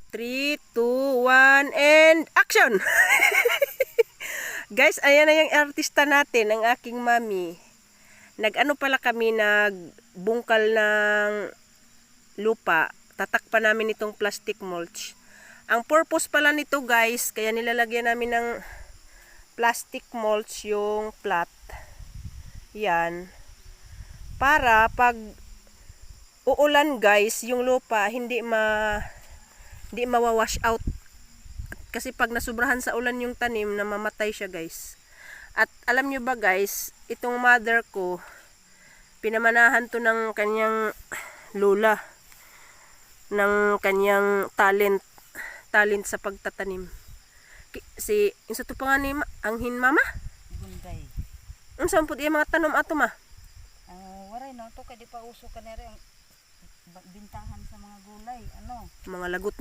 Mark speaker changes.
Speaker 1: 3, 2, 1, and action! Guys, ayan na yung artista natin, ang aking mami. Nag-ano pala kami, nagbungkal ng lupa. Tatakpan namin itong plastic mulch. Ang purpose pala nito guys, kaya nilalagyan namin ng plastic mulch yung plat. Yan. Para pag uulan guys, yung lupa hindi mawawash out. Kasi pag nasubrahan sa ulan yung tanim, namamatay siya guys. At alam nyo ba guys, itong mother ko, pinamanahan to ng kanyang lola. Ng kanyang talent sa pagtatanim. Yung sa to pa nga ni Anghin mama?
Speaker 2: Gunday.
Speaker 1: Ang sampot yung mga tanom ato ma?
Speaker 2: Waray no, to kay di pa uso kanere ang bintahan sa mga gulay. Ano?
Speaker 1: Mga lagot mo.